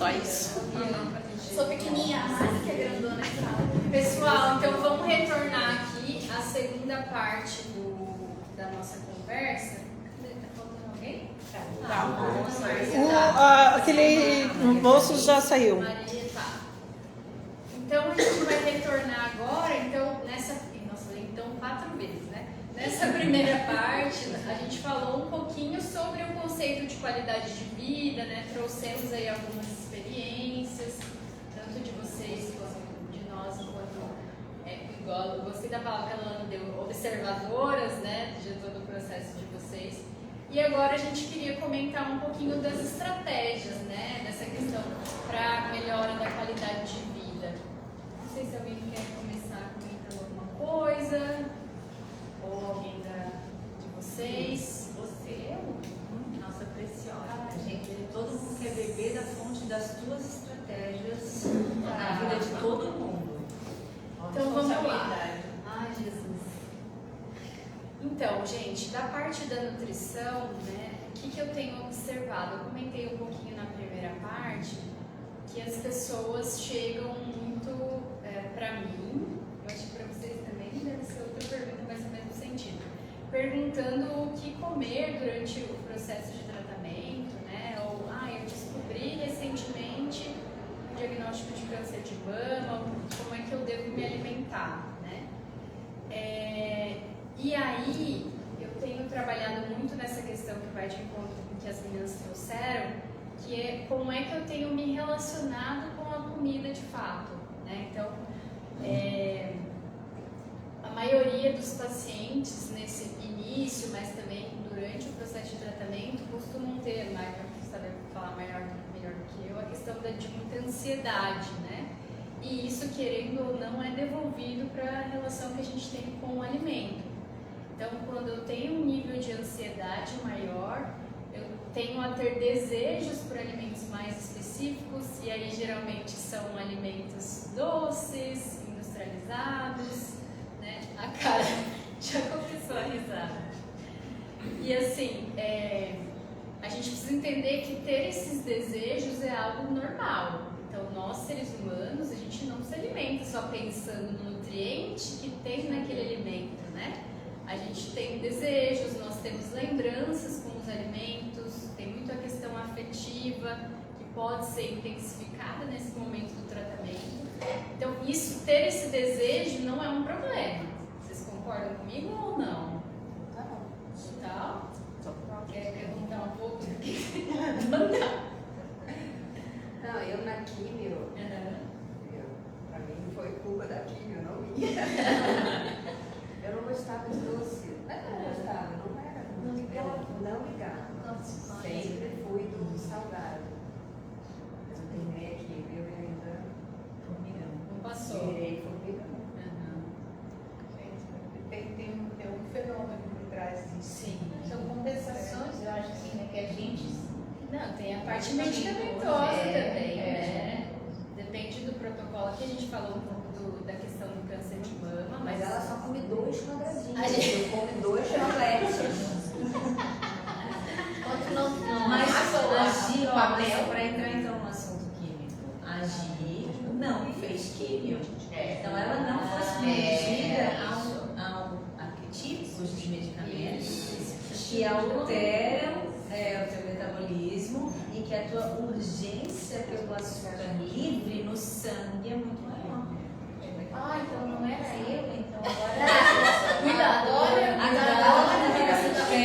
Só isso. Sou pequenininha, mais que a grandona que fala. Pessoal, então vamos retornar aqui à segunda parte da nossa conversa. Tá faltando alguém? Aquele moço já saiu. Maria, tá. Então a gente vai retornar agora, então, então 4 vezes, né? Nessa primeira parte, a gente falou um pouquinho sobre o conceito de qualidade de vida, né? Trouxemos aí algumas experiências, tanto de vocês quanto de nós, igual eu gostei da palavra que ela deu, observadoras, né? De todo o processo de vocês. E agora a gente queria comentar um pouquinho das estratégias, né? Dessa questão para melhora da qualidade de vida. Não sei se alguém quer começar comentando alguma coisa, ou alguém de vocês. Você, nossa preciosa. Gente, todo mundo quer beber da fonte das tuas estratégias na vida de todo mundo. Então vamos lá. Ai, Jesus. Então, gente, da parte da nutrição, né, o que eu tenho observado? Eu comentei um pouquinho na primeira parte que as pessoas chegam muito para mim, eu acho que para vocês também deve ser outra pergunta, mas no mesmo sentido, perguntando o que comer durante o processo de tratamento, né? Ou, eu descobri recentemente um diagnóstico de câncer de mama, como é que eu devo me alimentar, né? E aí, eu tenho trabalhado muito nessa questão que vai de encontro com o que as meninas trouxeram, que é como é que eu tenho me relacionado com a comida de fato, né? Então, a maioria dos pacientes nesse início, mas também durante o processo de tratamento, costumam ter, mais para saber falar melhor do que eu, a questão de muita ansiedade, né? E isso, querendo ou não, é devolvido para a relação que a gente tem com o alimento. Então, quando eu tenho um nível de ansiedade maior, eu tenho a ter desejos por alimentos mais específicos, e aí geralmente são alimentos doces, industrializados, né? A cara já começou a risar. E assim, a gente precisa entender que ter esses desejos é algo normal. Então, nós seres humanos, a gente não se alimenta só pensando no nutriente que tem naquele alimento, né? A gente tem desejos, nós temos lembranças com os alimentos, tem muito a questão afetiva, que pode ser intensificada nesse momento do tratamento. Então, ter esse desejo não é um problema. Vocês concordam comigo ou não? Tá bom. Tá? Quer perguntar um pouco? Não, eu na químio, pra mim foi culpa da químio, não minha. Eu não gostava de doce. Não gostava, não era. Não ligava. Sempre fui do salgado. Mas eu terminei a químio e ainda Formigão. Não passou. virei formigão. Tem um fenômeno por trás disso. Sim. São compensações, eu acho assim, né, que a gente... Não, tem a parte medicamentosa também, né? Depende do protocolo. Aqui a gente falou um pouco da questão do câncer de mama, Mas ela só come 2 quadradinhos. A gente- Eu como 2 chocolates. Mas agir, papel. para entrar então no assunto químico, agir não fez químio. Então ela não foi submetida a tipos de medicamentos que alteram o teu metabolismo e que a tua urgência pelo açúcar livre no sangue é muito maior. Então não era eu, então agora... Cuidado, olha. Nessa roda, gente!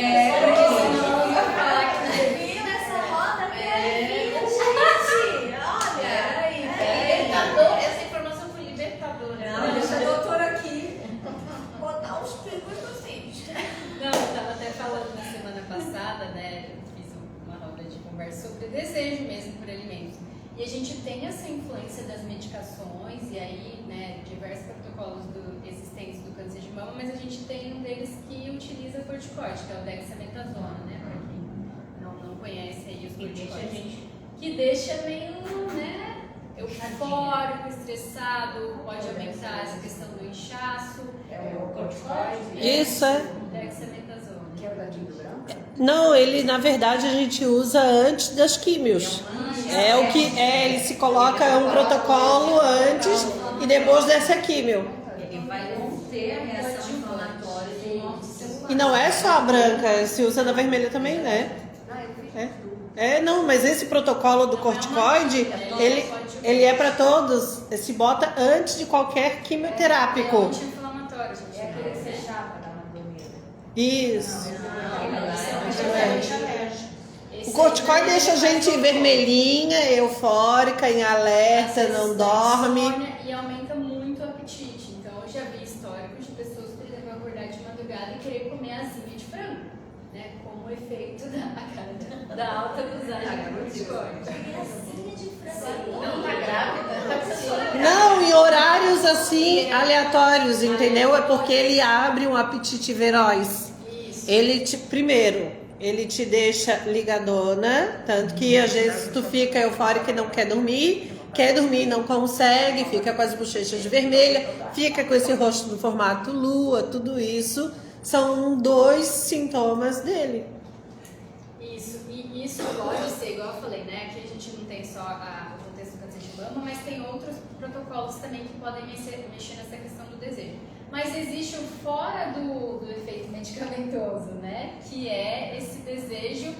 Olha! Libertador, essa informação foi libertadora. Não, deixa a doutora aqui. Botar os pingos nos is. Não, eu estava até falando na semana passada, né? Eu fiz uma roda de conversa sobre desejo mesmo por alimentos. E a gente tem essa influência das medicações, e aí, né, diversos protocolos existentes do câncer de mama, mas a gente tem um deles que utiliza corticoide, que é o dexametasona, né? Para quem não conhece aí os corticoides. Que deixa meio, né, eufórico, estressado, pode aumentar essa questão do inchaço. É o corticoide. Isso é. Que é o da Digo Branca? Não, ele na verdade a gente usa antes das químios. É o que ele se coloca um protocolo antes e depois dessa químio. Ele vai conter a reação inflamatória de modo celular. E não é só a branca, se usa na vermelha também, né? Não, mas esse protocolo do corticoide, ele é para todos. Se bota antes de qualquer quimioterápico. É anti-inflamatório, gente. É aquele que você chapa da abdomina. Isso. Esse O corticoide aí deixa a gente vermelhinha, eufórica, em alerta, não dorme. insônia e aumenta muito o apetite. Então, eu já vi históricos de pessoas, por exemplo, acordar de madrugada e querer comer asinha de frango, né? Como efeito da alta dosagem de corticoide. Não tá grávida? Não, em horários assim, aleatórios, entendeu? É porque ele abre um apetite veloz. Isso. Primeiro, ele te deixa ligadona, tanto que às vezes tu fica eufórica e não quer dormir e não consegue, fica com as bochechas vermelhas, fica com esse rosto no formato lua, tudo isso são 2 sintomas dele. Isso, e isso pode ser, igual eu falei, né? Aqui a gente não tem só o contexto do câncer de mama, mas tem outros protocolos também que podem mexer nessa questão do desejo. Mas existe o fora do efeito medicamentoso, né? Que é esse desejo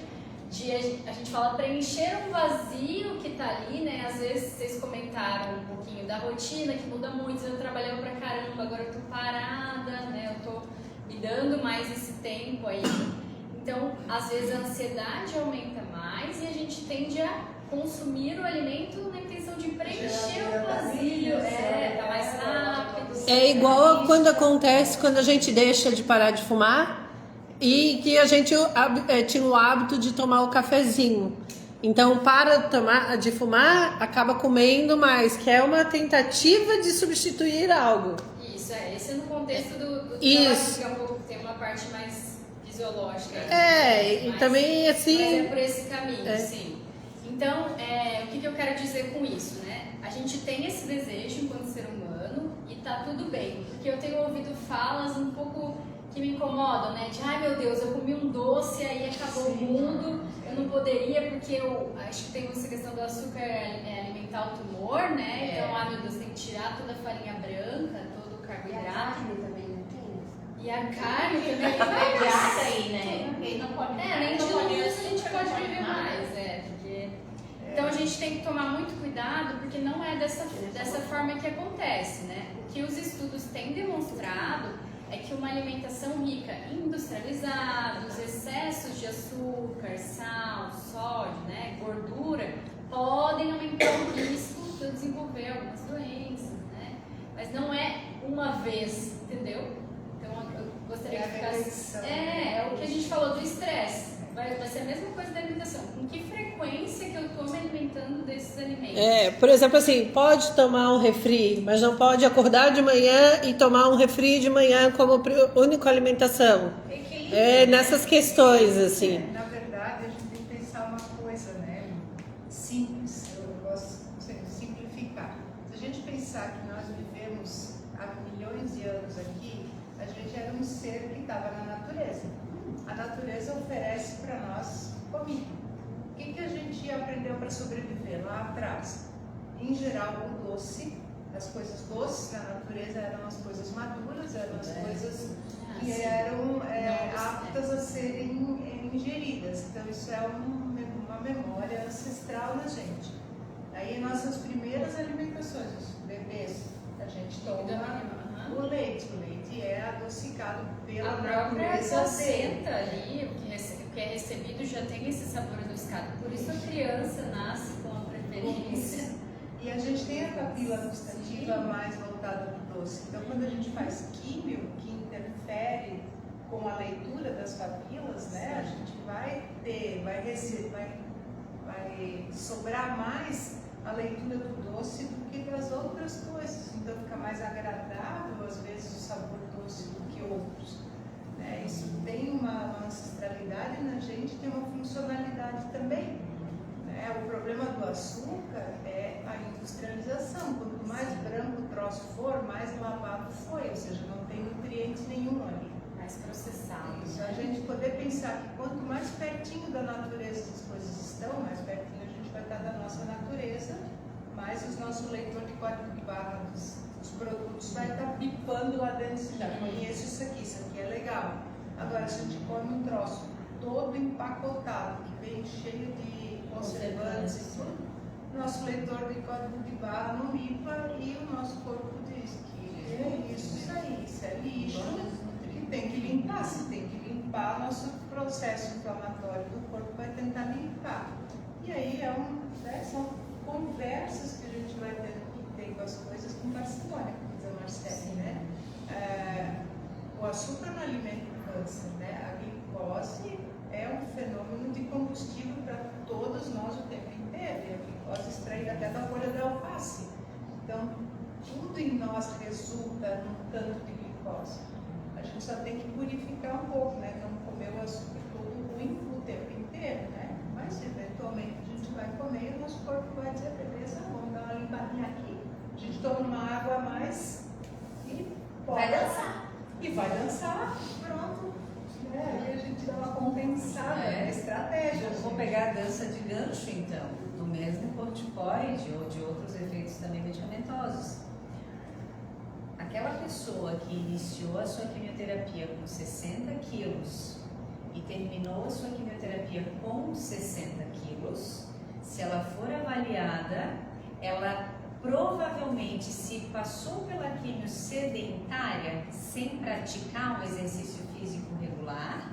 de, a gente fala, preencher um vazio que tá ali, né? Às vezes vocês comentaram um pouquinho da rotina, que muda muito, eu trabalhava pra caramba, agora eu tô parada, né? Eu tô me dando mais esse tempo aí. Então, às vezes a ansiedade aumenta mais e a gente tende a consumir o alimento na intenção de preencher o vazio, tá mais rápido. É igual quando acontece quando a gente deixa de parar de fumar e que a gente tinha o hábito de tomar o cafezinho. Então, para de fumar, acaba comendo mais, que é uma tentativa de substituir algo. Isso, esse é no contexto do Isso. trabalho, que tem uma parte mais fisiológica. E também assim... Mas é por esse caminho, sim. Então, o que eu quero dizer com isso, né? A gente tem esse desejo enquanto ser humano e tá tudo bem. Porque eu tenho ouvido falas um pouco que me incomodam, né? De, ai meu Deus, eu comi um doce, aí acabou o mundo, eu não poderia porque eu acho que tem essa questão do açúcar alimentar o tumor, né? Então, ai meu Deus, tem que tirar toda a farinha branca, todo o carboidrato. Também não tem. E a carne também Grata aí, né? Quem não pode. nem de tudo isso a gente pode viver mais, porque... Então a gente tem que tomar muito cuidado, porque não é dessa forma que acontece, né? O que os estudos têm demonstrado é que uma alimentação rica em industrializados, excessos de açúcar, sal, sódio, né, gordura, podem aumentar o risco de desenvolver algumas doenças, né? Mas não é uma vez, entendeu? Então eu gostaria que ficasse... É o que a gente falou do estresse. Vai ser a mesma coisa da alimentação. Com que frequência que eu estou me alimentando desses alimentos? Por exemplo, assim, pode tomar um refri, mas não pode acordar de manhã e tomar um refri de manhã como única alimentação. Nessas questões, assim. Na verdade, a gente tem que pensar uma coisa, né? Simples. Eu gosto de simplificar. Se a gente pensar que nós vivemos há milhões de anos aqui, a gente era um ser que estava na natureza. A natureza oferece para nós comida. O que a gente aprendeu para sobreviver lá atrás? Em geral, o doce, as coisas doces na natureza eram as coisas maduras, eram as coisas que eram aptas a serem ingeridas. Então, isso é uma memória ancestral na gente. Aí, nossas primeiras alimentações, os bebês, a gente toma o leite. O leite é adocicado pela A própria natureza placenta ali, o que é recebido já tem esse sabor adocicado. Por isso a criança nasce com a preferência. E a gente tem a papila gustativa mais voltada para o doce. Então, quando a gente faz químio, que interfere com a leitura das papilas, né, a gente vai sobrar mais a leitura do doce do que das outras coisas. Então, fica mais agradável, às vezes, o sabor doce do que outros. Né? Isso tem uma ancestralidade na gente, tem uma funcionalidade também. O problema do açúcar é a industrialização. Quanto mais branco o troço for, mais lavado foi, ou seja, não tem nutriente nenhum ali. Mais processado. Isso, a gente poder pensar que quanto mais pertinho da natureza as coisas estão, mais pertinho a gente vai estar da nossa natureza, mas o nosso leitor de código de barra dos produtos vai estar bipando lá dentro. Já conheço isso aqui é legal. Agora, se a gente come um troço todo empacotado, que vem cheio de conservantes e tudo, nosso leitor de código de barra não limpa e o nosso corpo diz que é isso aí, isso é lixo, que tem que limpar. Se tem que limpar, nosso processo inflamatório do corpo vai tentar limpar. E aí são conversas que a gente vai ter que ter com as coisas com parcimônia, como diz a Marcele, né? O açúcar não alimenta o câncer, né? A glicose é um fenômeno de combustível para todos nós o tempo inteiro. E a glicose extraída até da folha da alface. Então, tudo em nós resulta num tanto de glicose. A gente só tem que purificar um pouco, né? Não comer o açúcar todo ruim o tempo inteiro, né? Mas, eventualmente, a gente vai comer e o nosso corpo vai dizer, beleza, vamos dar uma limpadinha aqui. A gente toma uma água a mais e vai dançar. E vai dançar, pronto. Aí a gente dá uma compensada, uma estratégia. Vou pegar a dança de gancho, então, do mesmo corticoide ou de outros efeitos também medicamentosos. Aquela pessoa que iniciou a sua quimioterapia com 60 quilos e terminou a sua quimioterapia com 60 quilos, se ela for avaliada, ela provavelmente, se passou pela quimio sedentária, sem praticar um exercício físico regular,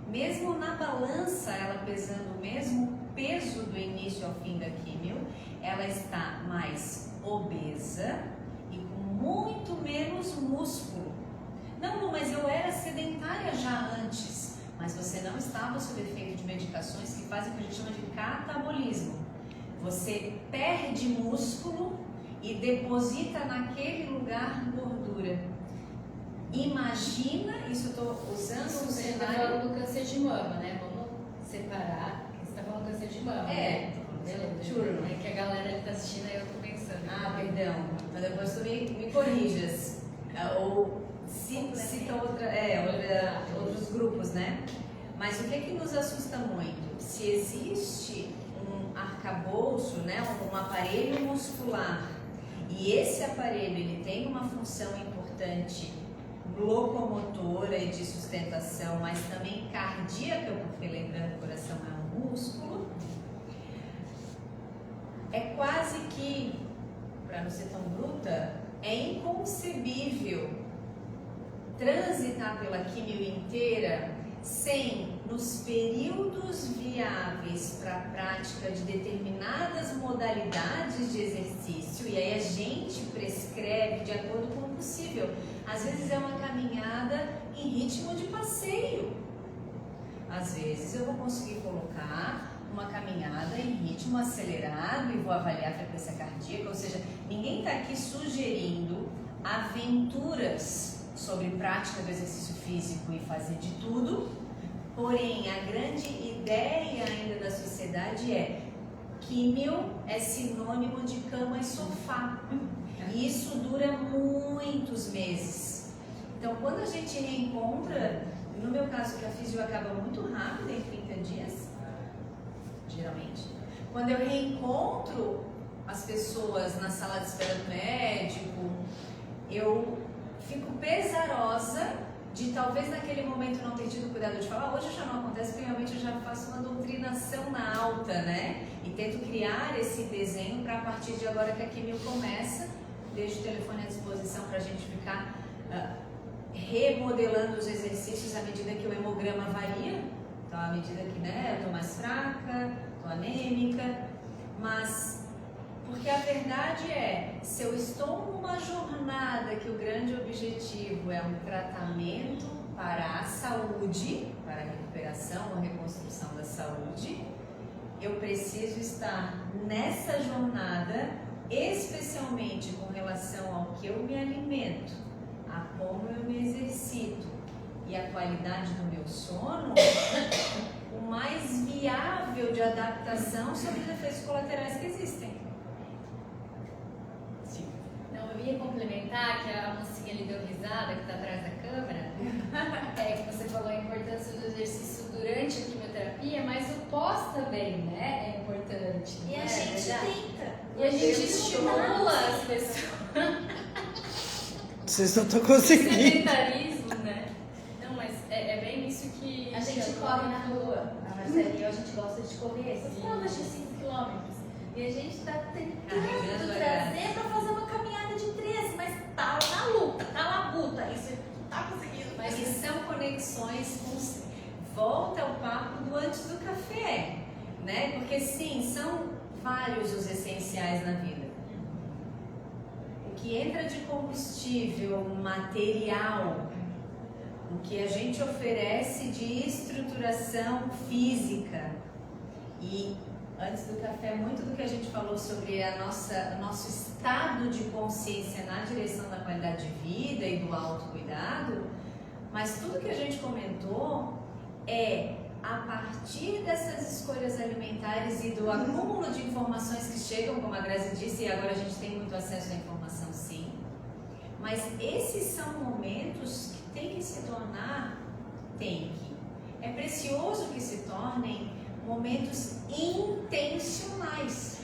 mesmo na balança, ela pesando o mesmo peso do início ao fim da quimio, ela está mais obesa e com muito menos músculo. Não, mas eu era sedentária já antes, mas você não estava sob efeito de medicações que fazem o que a gente chama de catabolismo. Você perde músculo e deposita naquele lugar gordura. Imagina, isso eu estou usando o Você está cenário... falando do câncer de mama, né? Vamos separar, porque você está falando do câncer de mama. É, beleza. É que a galera está assistindo aí eu estou pensando. Ah, perdão, mas depois tu me corrijas. Ou cita outros grupos, né? Mas o que nos assusta muito? Se existe um arcabouço, né, um aparelho muscular, e esse aparelho ele tem uma função importante locomotora e de sustentação, mas também cardíaca, porque lembrando que o coração é um músculo, é quase que, para não ser tão bruta, é inconcebível transitar pela quimio inteira sem, nos períodos viáveis para a prática de determinadas modalidades de exercício, e aí a gente prescreve de acordo com o possível. Às vezes é uma caminhada em ritmo de passeio. Às vezes eu vou conseguir colocar uma caminhada em ritmo acelerado e vou avaliar a frequência cardíaca, ou seja, ninguém está aqui sugerindo aventuras sobre prática do exercício físico e fazer de tudo, porém a grande ideia ainda da sociedade é químio é sinônimo de cama e sofá, e isso dura muitos meses. Então quando a gente reencontra, no meu caso que a fisio acaba muito rápido, em 30 dias, geralmente, quando eu reencontro as pessoas na sala de espera do médico, eu fico pesarosa de talvez naquele momento não ter tido cuidado de falar. Hoje já não acontece, porque realmente eu já faço uma doutrinação na alta, né? E tento criar esse desenho para a partir de agora que a quimio começa, deixo o telefone à disposição para a gente ficar remodelando os exercícios à medida que o hemograma varia. Então, à medida que, né, eu estou mais fraca, estou anêmica, mas... Porque a verdade é, se eu estou numa jornada que o grande objetivo é um tratamento para a saúde, para a recuperação ou reconstrução da saúde, eu preciso estar nessa jornada, especialmente com relação ao que eu me alimento, a como eu me exercito e a qualidade do meu sono, o mais viável de adaptação sobre os efeitos colaterais que existem. Não, eu ia complementar que a mocinha ali deu risada, que está atrás da câmera, que você falou a importância do exercício durante a quimioterapia, mas o pós também, né, é importante. E a gente tenta. E a gente estimula as pessoas. Vocês não estão conseguindo. Sedentarismo, né? Não, mas é bem isso que... A gente corre na rua, a Marcela e eu, a gente gosta de correr essas provas de 5 km. E a gente tá tentando trazer pra fazer uma caminhada de 13, mas tá na luta, tá na luta. Isso não tá conseguindo. Mas são conexões com... Volta ao papo do antes do café, né? Porque sim, são vários os essenciais na vida. O que entra de combustível material, o que a gente oferece de estruturação física e antes do café, muito do que a gente falou sobre o nosso estado de consciência na direção da qualidade de vida e do autocuidado, mas tudo que a gente comentou é a partir dessas escolhas alimentares e do acúmulo de informações que chegam, como a Grazi disse, e agora a gente tem muito acesso à informação, sim, mas esses são momentos que tem que se tornar, é precioso que se tornem momentos intencionais.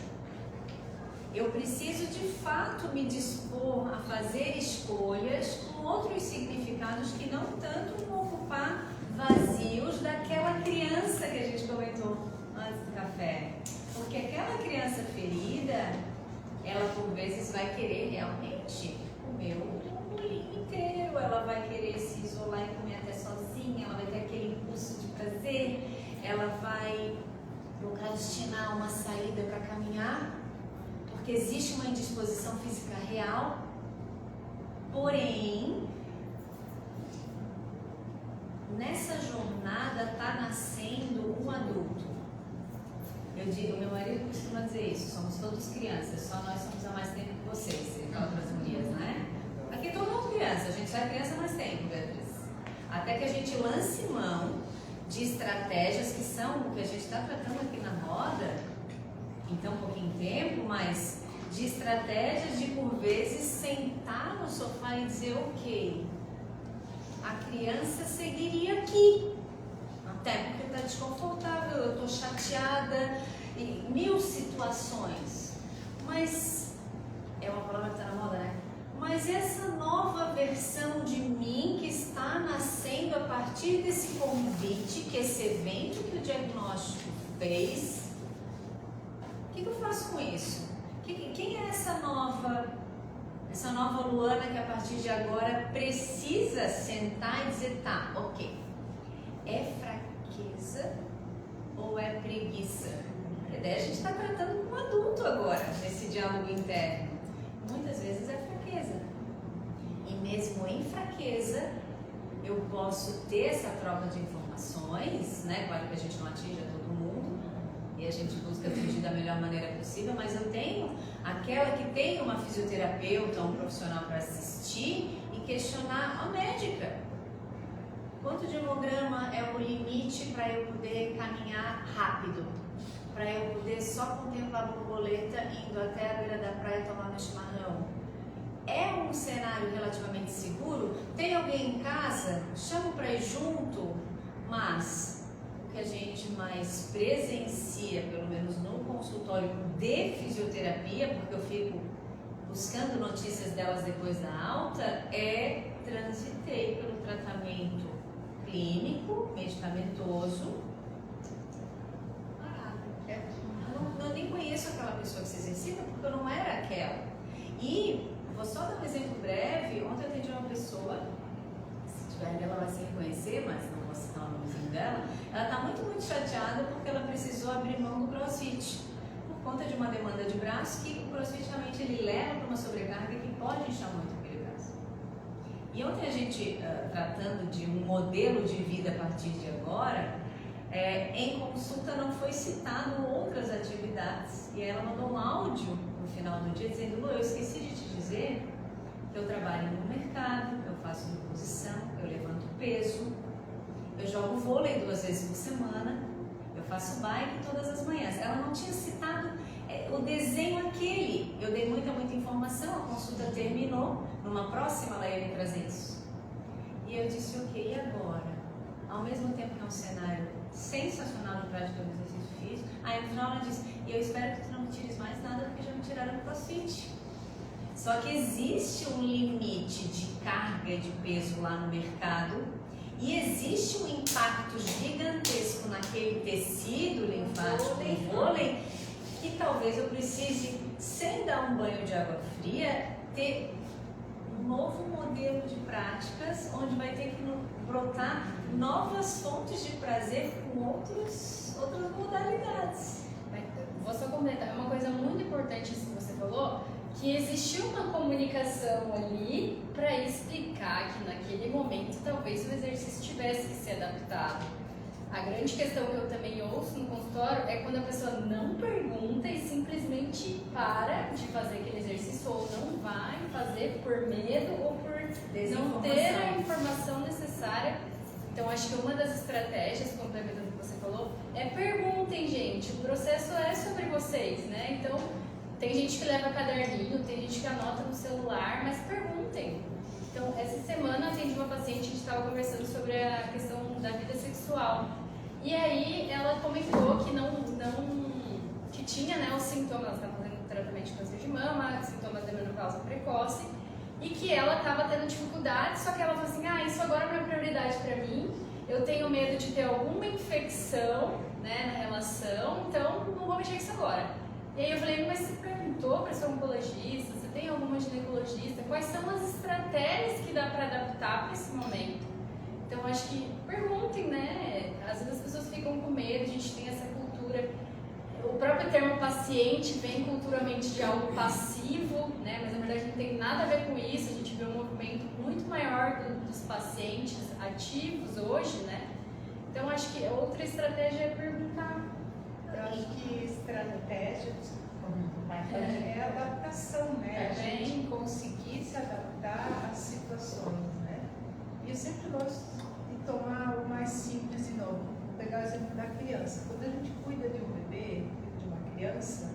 Eu preciso de fato me dispor a fazer escolhas com outros significados que não tanto vão ocupar vazios daquela criança que a gente comentou antes do café. Porque aquela criança ferida, ela por vezes vai querer realmente comer o bolinho inteiro, ela vai querer se isolar e comer até sozinha, ela vai ter aquele impulso de prazer, ela vai procrastinar uma saída para caminhar, porque existe uma indisposição física real, porém, nessa jornada está nascendo um adulto. Eu digo, meu marido costuma dizer isso, somos todos crianças, só nós somos há mais tempo que vocês, outras gurias, né? Aqui todo mundo criança, a gente já é criança há mais tempo, Beatriz. Até que a gente lance mão de estratégias que são o que a gente está tratando aqui na roda, em tão pouquinho tempo, mas de estratégias de, por vezes, sentar no sofá e dizer, ok, a criança seguiria aqui, até porque está desconfortável, eu estou chateada, e mil situações, mas, é uma palavra que está na moda, né? Mas essa nova versão de mim que está nascendo a partir desse convite, que esse evento que o diagnóstico fez, o que eu faço com isso? Quem é essa nova Luana que a partir de agora precisa sentar e dizer, tá, ok, é fraqueza ou é preguiça? Porque daí a gente está tratando com um adulto agora, nesse diálogo interno. Muitas vezes é fraqueza. E mesmo em fraqueza, eu posso ter essa troca de informações, né? Claro que a gente não atinge a todo mundo e a gente busca atingir da melhor maneira possível, mas eu tenho aquela que tem uma fisioterapeuta, um profissional para assistir e questionar a médica. Quanto de hemograma é o limite para eu poder caminhar rápido? Para eu poder só contemplar a borboleta indo até a beira da praia tomar meu chimarrão? É um cenário relativamente seguro? Tem alguém em casa? Chamo para ir junto? Mas o que a gente mais presencia, pelo menos no consultório de fisioterapia, porque eu fico buscando notícias delas depois da alta, é transitei pelo tratamento clínico, medicamentoso, eu nem conheço aquela pessoa que se exercita porque eu não era aquela. E vou só dar um exemplo breve. Ontem eu atendi uma pessoa, se tiver ela vai se reconhecer, mas não vou citar o nomezinho dela. Ela está muito chateada porque ela precisou abrir mão do CrossFit por conta de uma demanda de braço que o CrossFit realmente ele leva para uma sobrecarga que pode inchar muito aquele braço. E ontem a gente, tratando de um modelo de vida a partir de agora, em consulta não foi citado outras atividades e ela mandou um áudio no final do dia dizendo: Lu, eu esqueci de te dizer que eu trabalho no mercado, eu faço reposição, eu levanto peso, eu jogo vôlei 2 vezes por semana, eu faço bike todas as manhãs. Ela não tinha citado o desenho aquele. Eu dei muita informação, a consulta terminou, numa próxima ela ia me trazer isso. E E eu disse, ok, e agora? Ao mesmo tempo que é um cenário sensacional de prática do exercício físico, aí no final ela disse, eu espero que tu não me tires mais nada porque já me tiraram do CrossFit. Só que existe um limite de carga de peso lá no mercado e existe um impacto gigantesco naquele tecido linfático do vôlei que talvez eu precise, sem dar um banho de água fria, ter um novo modelo de práticas onde vai ter que brotar novas fontes de prazer com outras modalidades. Vou só completar, é uma coisa muito importante isso que você falou, que existiu uma comunicação ali para explicar que naquele momento talvez o exercício tivesse que ser adaptado. A grande questão que eu também ouço no consultório é quando a pessoa não pergunta e simplesmente para de fazer aquele exercício ou não vai fazer por medo ou por não ter a informação necessária. Então acho que uma das estratégias, complementando o que você falou, é perguntem, gente, o processo é sobre vocês, né? Então tem gente que leva caderninho, tem gente que anota no celular, mas perguntem. Então essa semana atendi uma paciente, a gente estava conversando sobre a questão da vida sexual. E aí ela comentou que que tinha, né, os sintomas, ela estava fazendo tratamento de câncer de mama, sintomas da menopausa precoce, e que ela estava tendo dificuldade, só que ela falou assim, isso agora não é prioridade para mim, eu tenho medo de ter alguma infecção, né, na relação, então não vou mexer com isso agora. E aí eu falei, mas você perguntou para seu oncologista, você tem alguma ginecologista, quais são as estratégias que dá para adaptar para esse momento? Então, acho que perguntem, né? Às vezes as pessoas ficam com medo, a gente tem essa cultura. O próprio termo paciente vem culturalmente de algo passivo, né? Mas na verdade não tem nada a ver com isso. A gente vê um movimento muito maior dos pacientes ativos hoje, né? Então, acho que outra estratégia é perguntar. Eu acho que estratégia é adaptação, né? A gente conseguir se adaptar às situações, né? E eu sempre gosto de tomar o mais simples de novo. Vou pegar o exemplo da criança. Quando a gente cuida de um bebê, de uma criança,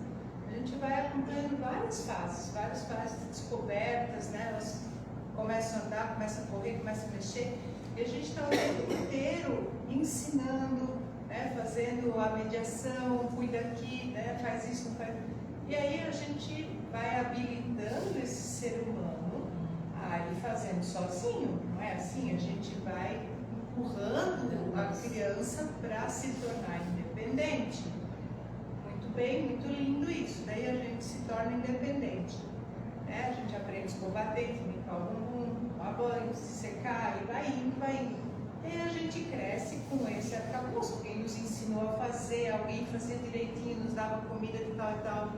a gente vai acompanhando várias fases de descobertas, né? Elas começam a andar, começam a correr, começam a mexer, e a gente está o tempo inteiro ensinando, né? Fazendo a mediação, cuida aqui, né? Faz isso, faz... E aí a gente vai habilitando esse ser humano a ir fazendo sozinho, não é assim? A gente vai empurrando a criança para se tornar independente. Muito bem, muito lindo isso. Daí a gente se torna independente. Né? A gente aprende a escovar dente, limpar o bumbum, tomar banho, se secar, e vai indo, vai indo. E aí a gente cresce com esse arcabouço. Alguém nos ensinou a fazer, alguém fazia direitinho, nos dava comida de tal e tal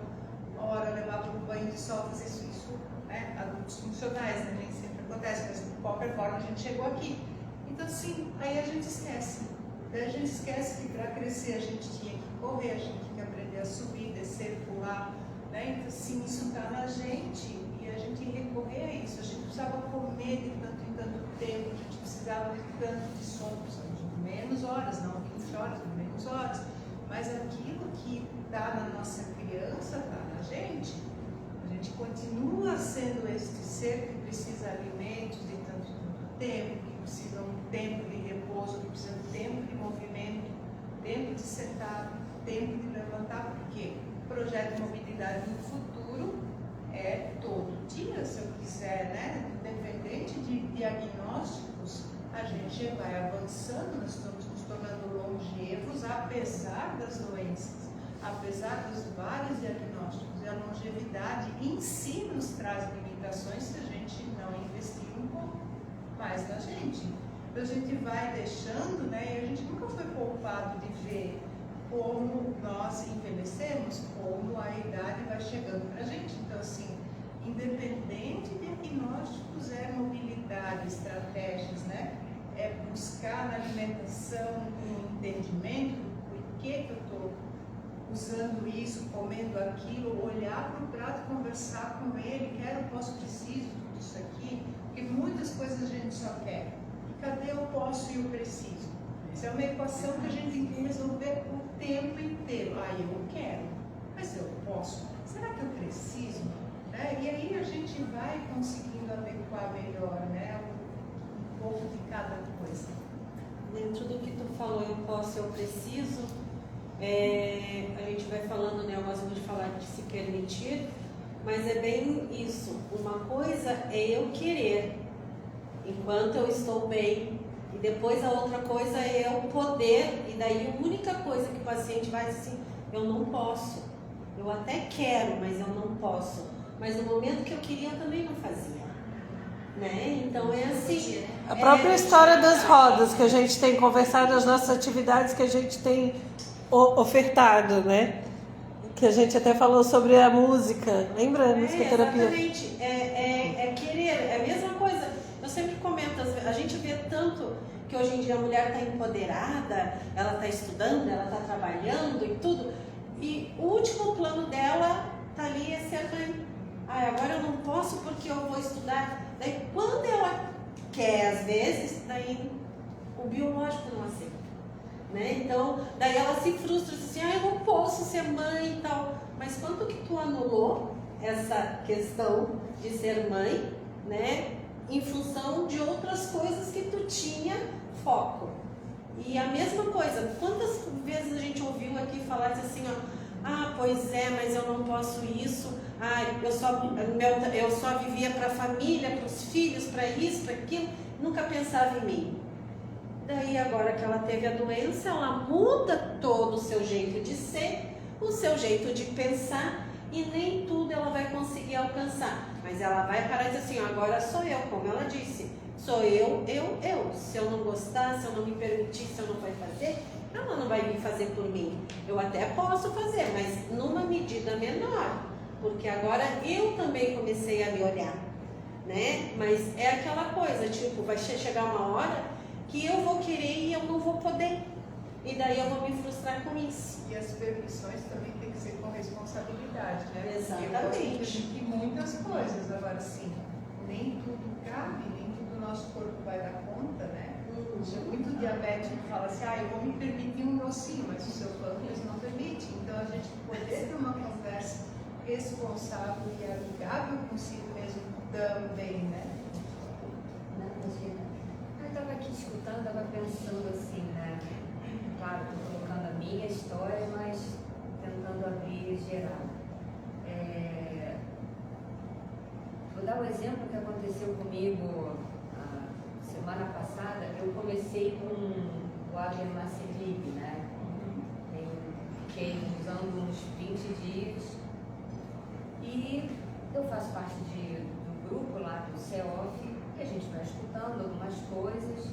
hora, levava para o banho de sol, fazer isso, né? Adultos funcionais, né? Nem sempre acontece, mas de qualquer forma a gente chegou aqui. Então, sim, aí a gente esquece. Daí a gente esquece que para crescer a gente tinha que correr, a gente tinha que aprender a subir, descer, pular, né? Então, sim, isso está na gente e a gente recorrer a isso. A gente precisava comer de tanto em tanto tempo, a gente precisava de tanto de sono, precisava de menos horas, não 20 horas, menos horas. Mas aquilo que está na nossa criança está na gente. A gente continua sendo este ser que precisa de alimentos de tanto tempo, que precisa de um tempo de repouso, que precisa de tempo de movimento, tempo de sentar, tempo de levantar, porque o projeto de mobilidade no futuro é todo dia, se eu quiser, né? Independente de diagnósticos, a gente vai avançando, nós estamos nos tornando longevos, apesar das doenças, apesar dos vários diagnósticos. E a longevidade em si nos traz limitações se a gente não investir um pouco mais na gente. Então a gente vai deixando, né? E a gente nunca foi poupado de ver como nós envelhecemos, como a idade vai chegando para a gente. Então, assim, independente de diagnósticos, é mobilidade, estratégias, né? É buscar na alimentação um entendimento do porquê que eu estou usando isso, comendo aquilo, olhar para o prato, conversar com ele, quero, posso, preciso disso aqui, porque muitas coisas a gente só quer. E cadê o posso e o preciso? Isso é uma equação que a gente tem que resolver o tempo inteiro. Eu quero, mas eu posso. Será que eu preciso? Né? E aí a gente vai conseguindo adequar melhor, né? pouco de cada coisa. Dentro do que tu falou, eu posso, eu preciso, a gente vai falando, né? Eu gosto muito de falar de se permitir, mas é bem isso. Uma coisa é eu querer, enquanto eu estou bem, e depois a outra coisa é eu poder, e daí a única coisa que o paciente vai dizer assim, eu não posso, eu até quero, mas eu não posso. Mas no momento que eu queria, eu também não fazia. Né? Então é assim. A própria história das rodas que a gente tem conversado, as nossas atividades que a gente tem ofertado, né? Que a gente até falou sobre a música, lembra? Musicoterapia. Exatamente. É querer, é a mesma coisa. Eu sempre comento, a gente vê tanto que hoje em dia a mulher está empoderada, ela está estudando, ela está trabalhando e tudo, e o último plano dela tá ali, é ser mãe. Agora eu não posso porque eu vou estudar. Daí quando ela quer, às vezes, daí o biológico não aceita. Né? Então, daí ela se frustra, diz assim, eu não posso ser mãe e tal. Mas quanto que tu anulou essa questão de ser mãe, né? Em função de outras coisas que tu tinha foco. E a mesma coisa, quantas vezes a gente ouviu aqui falar assim, pois é, mas eu não posso isso, eu só vivia para a família, para os filhos, para isso, para aquilo, nunca pensava em mim. Daí agora que ela teve a doença, ela muda todo o seu jeito de ser, o seu jeito de pensar, e nem tudo ela vai conseguir alcançar. Mas ela vai parar e dizer assim, agora sou eu, como ela disse, sou eu. Se eu não gostar, se eu não me permitir, se eu não vai fazer, ela não vai vir fazer por mim. Eu até posso fazer, mas numa medida menor, porque agora eu também comecei a me olhar, né? Mas é aquela coisa, tipo, vai chegar uma hora que eu vou querer e eu não vou poder. E daí eu vou me frustrar com isso. E as permissões também tem que ser com responsabilidade, né? Exatamente. E muitas coisas, agora sim, nem tudo cabe, nem tudo o nosso corpo vai dar conta, né? Tinha muito diabético que fala assim, eu vou me permitir um docinho, mas o seu pâncreas não permite. Então a gente poder ter uma conversa responsável e amigável consigo mesmo também, né? Eu estava aqui escutando, estava pensando assim, né? Claro, estou colocando a minha história, mas tentando abrir geral. Vou dar um exemplo que aconteceu comigo semana passada. Eu comecei com o Abemacelib, né? Fiquei usando uns 20 dias e eu faço parte do grupo lá do CEOF, que a gente vai escutando algumas coisas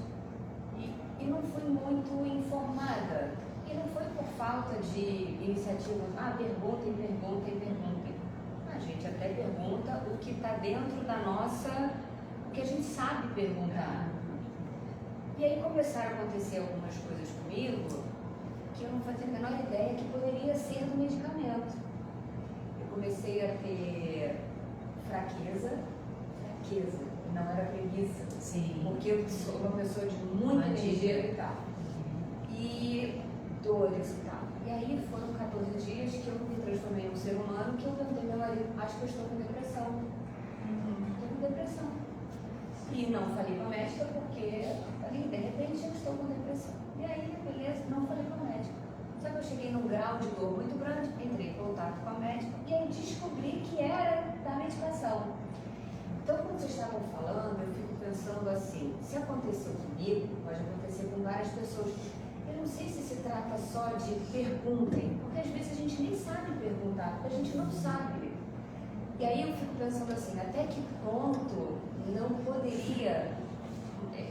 e não fui muito informada. E não foi por falta de iniciativa, perguntem. A gente até pergunta o que está dentro da nossa, o que a gente sabe perguntar. E aí começaram a acontecer algumas coisas comigo que eu não fazia a menor ideia que poderia ser do medicamento. Eu comecei a ter fraqueza, não era preguiça. Sim. Porque eu sou uma pessoa de muita energia e tal. E dores e tal. E aí foram 14 dias que eu me transformei em um ser humano, que eu perguntei ao meu marido, acho que eu estou com depressão. Estou com depressão. E não falei com a médica porque falei, de repente eu estou com depressão. E aí, beleza, não falei com a médica. Só que eu cheguei num grau de dor muito grande, entrei em contato com a médica e aí descobri que era da medicação. Então, quando vocês estavam falando, eu fico pensando assim, se aconteceu comigo, pode acontecer com várias pessoas. Eu não sei se trata só de perguntem, porque às vezes a gente nem sabe perguntar, porque a gente não sabe. E aí eu fico pensando assim, até que ponto não poderia,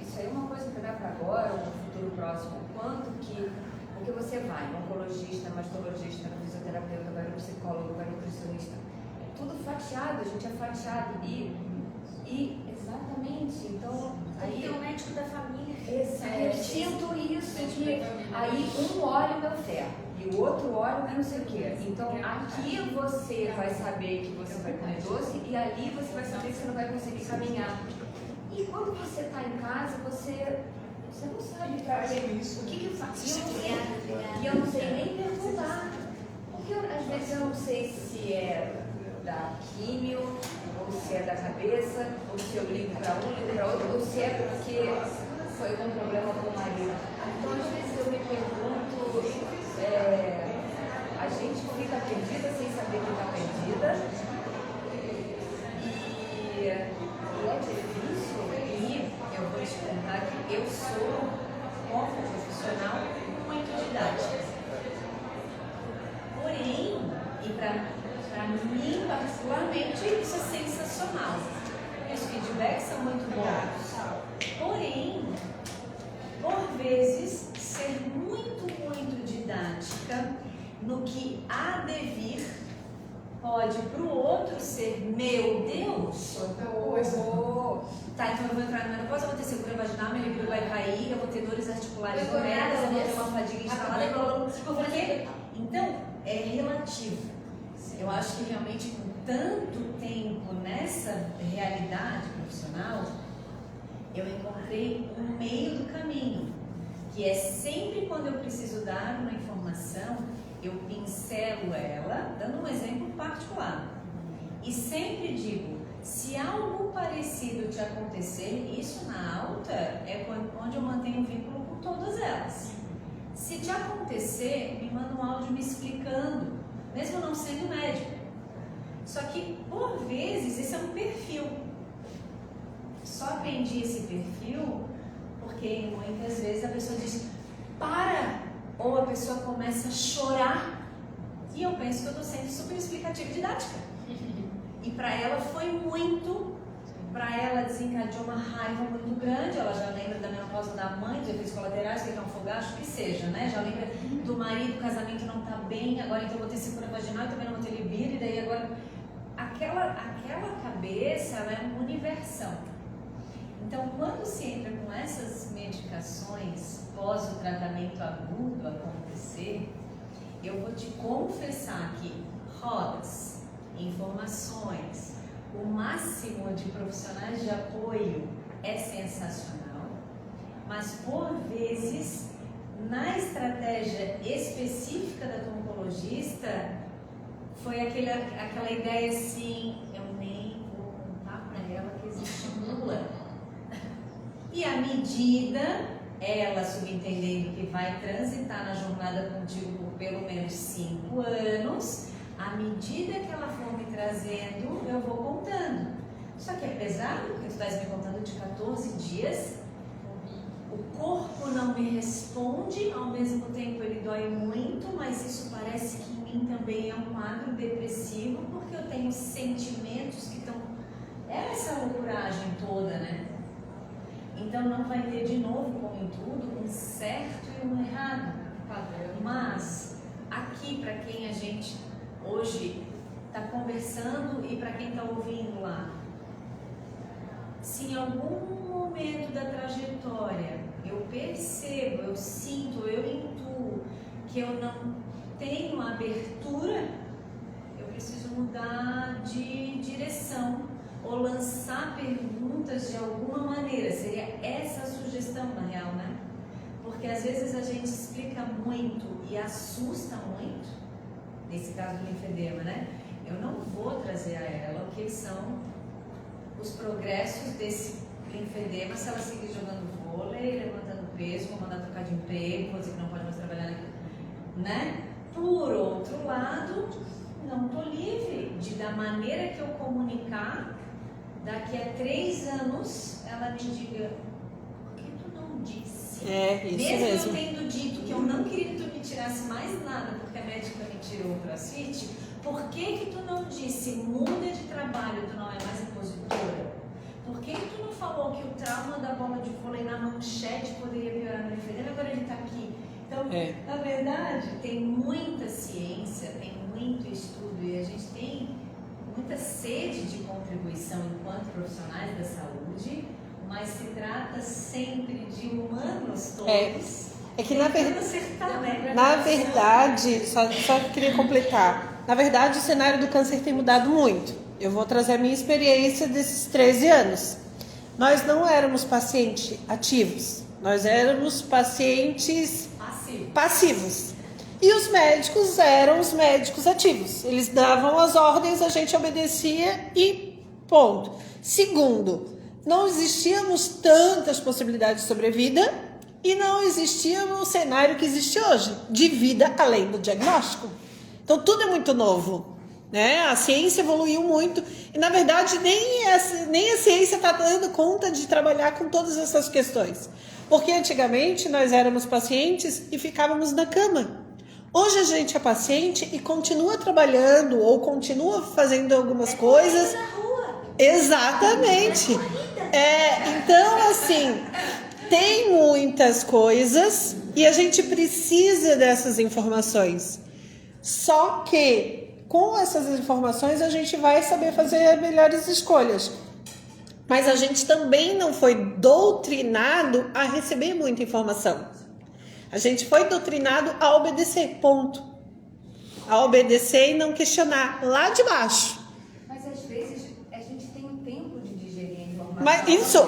isso aí é uma coisa que dá para agora, ou no futuro próximo, quanto que, porque você vai no oncologista, mastologista, no fisioterapeuta, vai no psicólogo, vai no nutricionista, é tudo fatiado, a gente é fatiado e exatamente, então aí tem um médico da família. eu sinto isso, que aí um olha o meu ferro e o outro olha o não sei o que. Então aqui você vai saber que você vai comer doce e ali você vai saber que você não vai conseguir caminhar. E quando você está em casa, você não sabe o que eu faço. E eu não sei nem perguntar. Porque às vezes eu não sei se é da químio ou se é da cabeça, ou se eu ligo para um, ligo para outro, ou se é porque foi algum problema com o marido. Então, às vezes eu me pergunto, a gente fica perdida sem saber que está perdida. E é difícil, e eu vou te contar que eu sou, como profissional, muito didática. Porém, e para mim, particularmente, isso é sensacional. Os feedbacks são muito bons. Porém, por vezes, ser muito didática no que há de vir pode para o outro ser, meu Deus, tá, então eu vou entrar na menopausa, eu vou ter secura vaginal, meu libido vai cair, eu vou ter dores articulares corretas, eu vou ter uma fadiga instalada, porque, então, é relativo. Eu acho que realmente com tanto tempo nessa realidade profissional, eu encontrei um meio do caminho, que é sempre quando eu preciso dar uma informação, eu pincelo ela, dando um exemplo particular. E sempre digo, se algo parecido te acontecer, isso na alta é onde eu mantenho o vínculo com todas elas. Se te acontecer, me manda um áudio me explicando, mesmo não sendo médico. Só que, por vezes, isso é um perfil. Só aprendi esse perfil porque muitas vezes a pessoa diz, para! Ou a pessoa começa a chorar. E eu penso que eu estou sendo super explicativa e didática. E para ela foi muito, para ela desencadeou uma raiva muito grande. Ela já lembra da menopausa da mãe, dos efeitos colaterais, que é um fogacho, que seja, né? Já lembra do marido, o casamento não está bem, agora então eu vou ter secura vaginal, também não vou ter libido, e daí agora... Aquela cabeça, ela é uma universal. Então, quando se entra com essas medicações pós o tratamento agudo acontecer, eu vou te confessar que rodas, informações, o máximo de profissionais de apoio é sensacional, mas por vezes, na estratégia específica da toncologista, foi aquela ideia assim, eu nem vou contar para ela que existe um plano. E à medida, ela subentendendo que vai transitar na jornada contigo por pelo menos 5 anos, à medida que ela for me trazendo, eu vou contando. Só que apesar do que tu estás me contando de 14 dias, o corpo não me responde, ao mesmo tempo ele dói muito, mas isso parece que em mim também é um quadro depressivo, porque eu tenho sentimentos que estão... É essa loucuragem toda, né? Então não vai ter de novo, como em tudo, um certo e um errado. Mas aqui, para quem a gente hoje está conversando e para quem está ouvindo lá, se em algum momento da trajetória eu percebo, eu sinto, eu intuo que eu não tenho abertura, eu preciso mudar de direção ou lançar perguntas de alguma maneira. Seria essa a sugestão, na real, né? Porque às vezes a gente explica muito e assusta muito, nesse caso do linfedema, né? Eu não vou trazer a ela o que são os progressos desse linfedema se ela seguir jogando vôlei, levantando peso, vou mandar trocar de emprego, vou dizer que não pode mais trabalhar naquilo, né? Por outro lado, não estou livre de, da maneira que eu comunicar, daqui a 3 anos, ela me diga, por que tu não disse? É, isso mesmo. mesmo. Eu tendo dito que eu não queria que tu me tirasse mais nada, porque a médica me tirou o CrossFit, por que tu não disse, muda de trabalho, tu não é mais impositora? Por que tu não falou que o trauma da bola de vôlei na manchete poderia piorar no linfedema, agora ele está aqui? Então, na verdade, tem muita ciência, tem muito estudo e a gente tem muita sede de contribuição enquanto profissionais da saúde, mas se trata sempre de humanos todos. É que na verdade, só queria completar, na verdade o cenário do câncer tem mudado muito. Eu vou trazer a minha experiência desses 13 anos. Nós não éramos pacientes ativos, nós éramos pacientes passivos. E os médicos eram os médicos ativos. Eles davam as ordens, a gente obedecia e Ponto. Segundo, não existíamos tantas possibilidades de sobrevida e não existia o cenário que existe hoje, de vida além do diagnóstico. Então, tudo é muito novo, né? A ciência evoluiu muito e, na verdade, nem a ciência está dando conta de trabalhar com todas essas questões. Porque, antigamente, nós éramos pacientes e ficávamos na cama. Hoje, a gente é paciente e continua trabalhando ou continua fazendo algumas coisas. Exatamente. Então, assim, tem muitas coisas e a gente precisa dessas informações. Só que com essas informações a gente vai saber fazer melhores escolhas. Mas a gente também não foi doutrinado a receber muita informação. A gente foi doutrinado a obedecer, ponto. A obedecer e não questionar, lá de baixo. Mas às vezes a gente tem um tempo de digerir a informação.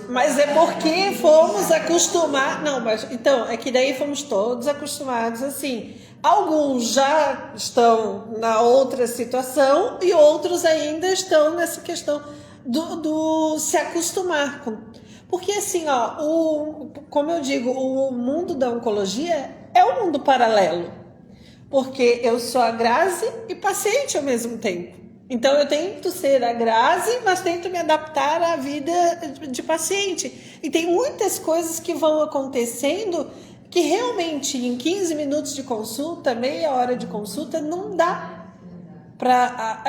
Mas é porque fomos acostumar. Não, mas então, é que daí fomos todos acostumados assim. Alguns já estão na outra situação e outros ainda estão nessa questão do se acostumar com. Porque assim, como eu digo, o mundo da oncologia é um mundo paralelo. Porque eu sou a Grazi e paciente ao mesmo tempo. Então eu tento ser a Grazi, mas tento me adaptar à vida de paciente. E tem muitas coisas que vão acontecendo que realmente em 15 minutos de consulta, meia hora de consulta, não dá para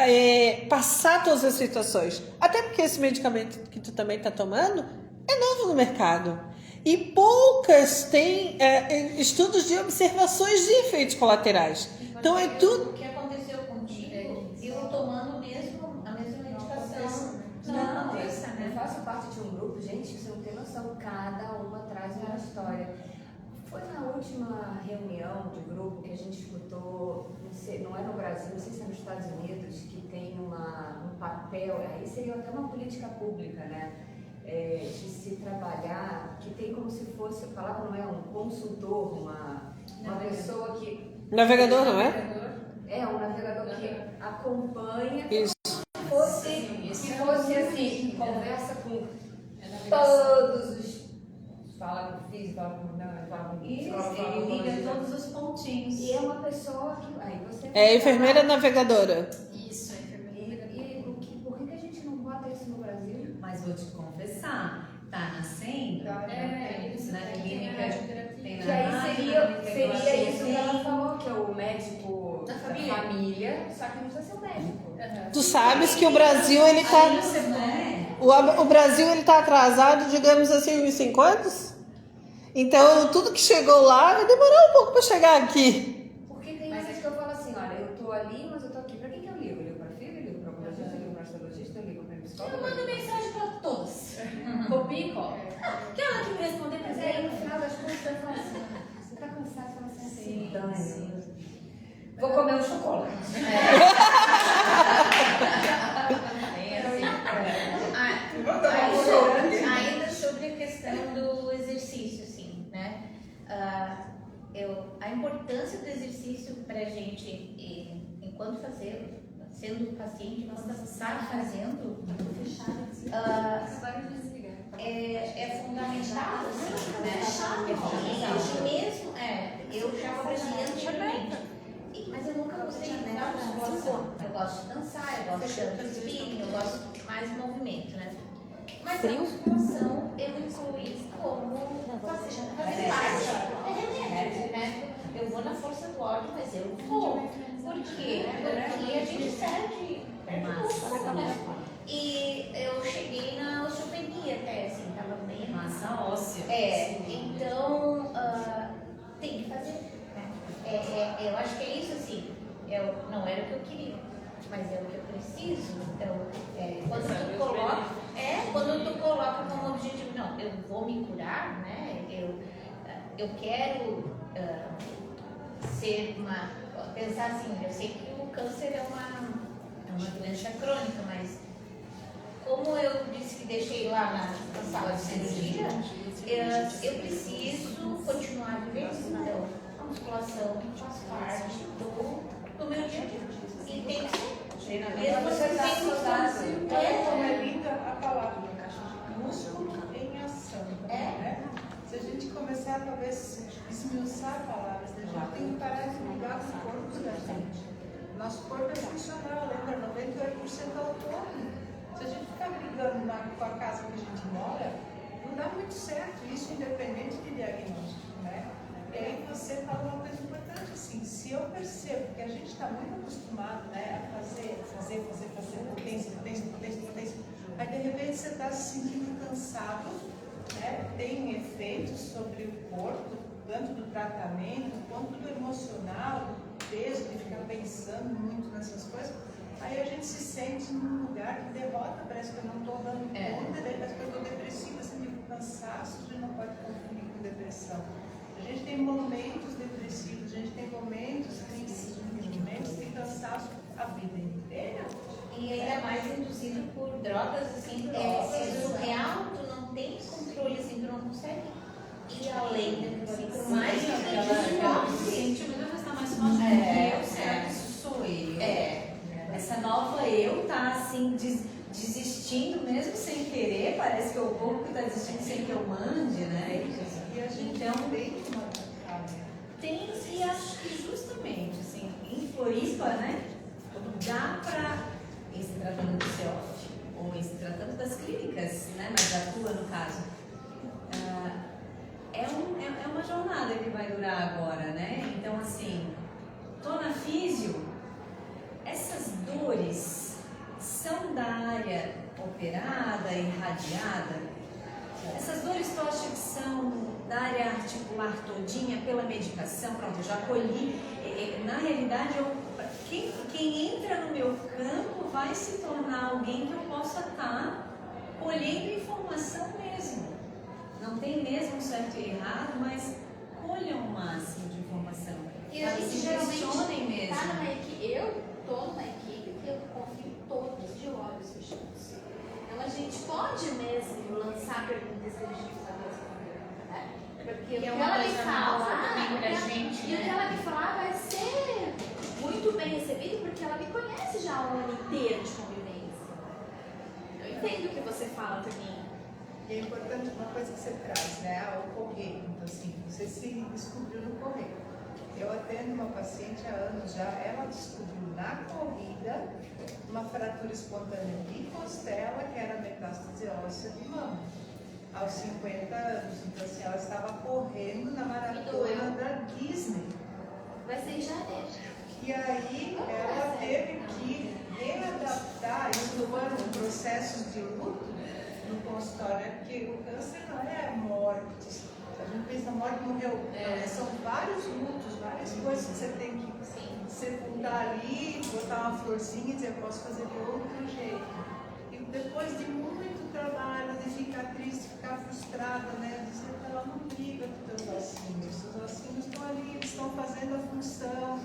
passar todas as situações. Até porque esse medicamento que tu também está tomando é novo no mercado. E poucas têm estudos de observações de efeitos colaterais. Então é tudo... O que aconteceu contigo, eu tomando a mesma medicação. Eu faço parte de um grupo, gente, que você não tem noção, cada uma traz uma história. Foi na última reunião de grupo que a gente escutou, não é no Brasil, não sei se é nos Estados Unidos, que tem um papel, aí seria até uma política pública, né? De se trabalhar, que tem como se fosse, a palavra não é um consultor, uma pessoa que... Navegador, não é? É, um navegador que acompanha. Isso. Que fosse assim, conversa com todos os... Fala com o físico, fala com Ele liga todos os pontinhos. E é uma pessoa que... Aí você É enfermeira navegadora. Isso, por que a gente não bota isso no Brasil? Mas vou te confessar, tá nascendo na clínica, tem Que aí seria isso que ela assim. falou, que é o médico da família, só que não precisa ser o médico. Tu sabes que o Brasil, ele tá... O Brasil, ele tá atrasado, digamos assim, uns 5 anos? Então, tudo que chegou lá vai demorar um pouco para chegar aqui. Porque tem vezes que eu falo assim, olha, eu tô ali, mas eu tô aqui. Pra quem que eu ligo? Eu ligo pra filho, eu ligo pra oncologista, eu ligo pra astrologista, eu ligo pra psicóloga. Eu mando mensagem pra todas. Copia e cola. Aquela que me responder pra Mas aí no final das contas eu falo assim, você tá cansado? Fala assim, dane. Vou comer um chocolate. Ainda sobre a questão do exercício, assim, né? A importância do exercício para a gente, enquanto sendo paciente, nós estar fazendo, é fundamental, assim, né? É fundamental. Mesmo, eu já fazia antigamente. Mas eu nunca gostei de dar musculação. Eu gosto de dançar, eu gosto de spinning, eu gosto mais de movimento, né? Mas a musculação eu incluí como fazer parte, né? Eu vou na força do ódio, mas eu vou. Por quê? Porque a gente perde massa, né? E eu cheguei na osteopenia até, assim, tava bem massa óssea. Então tem que fazer. Eu acho que é isso, assim, não era o que eu queria, mas é o que eu preciso. Então, quando tu coloca como objetivo, não, eu vou me curar, né? Eu quero pensar assim, eu sei que o câncer é uma doença crônica, mas como eu disse que deixei lá na sala de cirurgia, eu preciso continuar vivendo, então a musculação faz parte do meu dia a dia. E tem que ser. Mesmo você tá saudável. muito certo, isso independente de diagnóstico, né? E aí você falou uma coisa importante, assim, se eu percebo que a gente está muito acostumado, né, a fazer, potência, aí de repente você está se sentindo cansado, né, tem efeitos sobre o corpo, tanto do tratamento, quanto do emocional, do peso, de ficar pensando muito nessas coisas. Aí a gente se sente num lugar de derrota, parece que eu não estou dando conta, daí parece que eu estou depressiva, sentindo cansaço, a gente não pode confundir com depressão. A gente tem momentos depressivos, a gente tem momentos de cansaço a vida inteira. E ainda mais induzido por drogas, assim, é surreal, tu não tem controle, assim, tu não consegue ir além daquilo. Mais naquela sente uma coisa está mais forte do que eu, será que isso sou eu? Essa nova eu tá assim desistindo mesmo sem querer, parece que é o corpo que está desistindo sem que eu mande, né? E a gente então, tem que mandar. tem, e acho que justamente assim, em Floripa, né? Dá para, em se tratando do CEOF, ou em se tratando das clínicas, né? Mas da tua no caso, é uma jornada que vai durar agora, né? Então assim, tô na físio, essas dores são da área operada, irradiada. Essas dores tu acha que são da área articular todinha pela medicação? Pronto, eu já colhi. Na realidade, quem entra no meu campo vai se tornar alguém que eu possa estar colhendo informação mesmo. Não tem mesmo certo e errado, mas colham o máximo de informação. E a gente geralmente mesmo. tá numa equipe, eu estou numa equipe que eu confio todos de olhos fechados. Então a gente pode mesmo lançar perguntas que a gente sabe responder, né? Porque o que ela me falar, e o que ela me falar vai ser muito bem recebido, porque ela me conhece já um ano inteiro de convivência. Eu entendo o que você fala também. E é importante uma coisa que você traz, né? O correr. Então, assim, você se descobriu no correr. Eu atendo uma paciente há anos já, ela descobriu na corrida uma fratura espontânea de costela, que era metástase óssea de mama, aos 50 anos. Então, assim, ela estava correndo na maratona da Disney. Vai ser em janeiro. E aí, ela teve que readaptar, isso foram processos de luto no consultório, né? Porque o câncer não é morte. A gente pensa, morte morreu. São vários lutos, várias coisas que você tem que sepultar ali, botar uma florzinha e dizer, eu posso fazer de outro jeito. E depois de muito trabalho, de ficar triste, ficar frustrada, né? Dizer que ela não liga para os teus ossinhos. Os ossinhos estão ali, eles estão fazendo a função.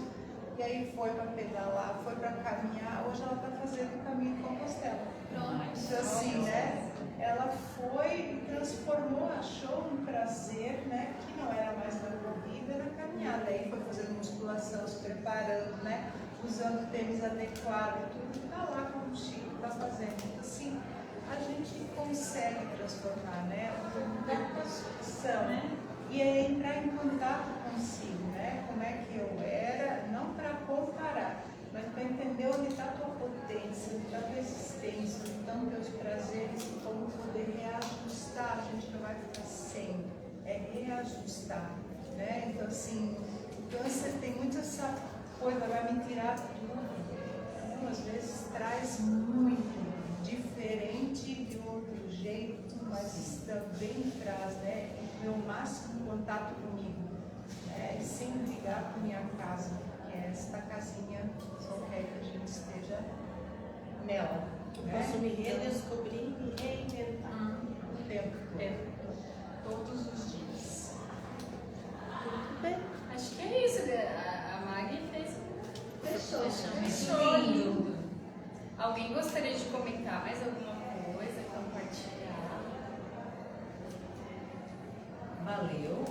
E aí foi para pedalar, foi para caminhar. Hoje ela está fazendo o caminho de Compostela. Então, assim, né? Ela foi e transformou, achou um prazer, né, que não era mais na corrida, na caminhada. Aí foi fazendo musculação, se preparando, né, usando tênis adequado, tudo está lá como o Chico está fazendo. Então, assim, a gente consegue transformar, né, uma discussão. E é entrar em contato consigo, né, como é que eu era, não para comparar, mas para entender onde está a tua potência, onde está a tua existência, onde estão teus prazeres e como poder reajustar. A gente não vai ficar sem, é reajustar, né? Então, assim, o câncer tem muito essa coisa, vai me tirar tudo. Então, às vezes traz muito diferente de outro jeito, mas também traz, né, o meu máximo contato comigo, né? E sem brigar com minha casa, que é esta casinha, só quer que a gente esteja nela. Eu posso me redescobrir e reinventar O tempo todo. Todos os dias. Muito bem. Acho que é isso, a Maggie fez. Fechou. Lindo. Alguém gostaria de comentar mais alguma coisa, compartilhar? Valeu.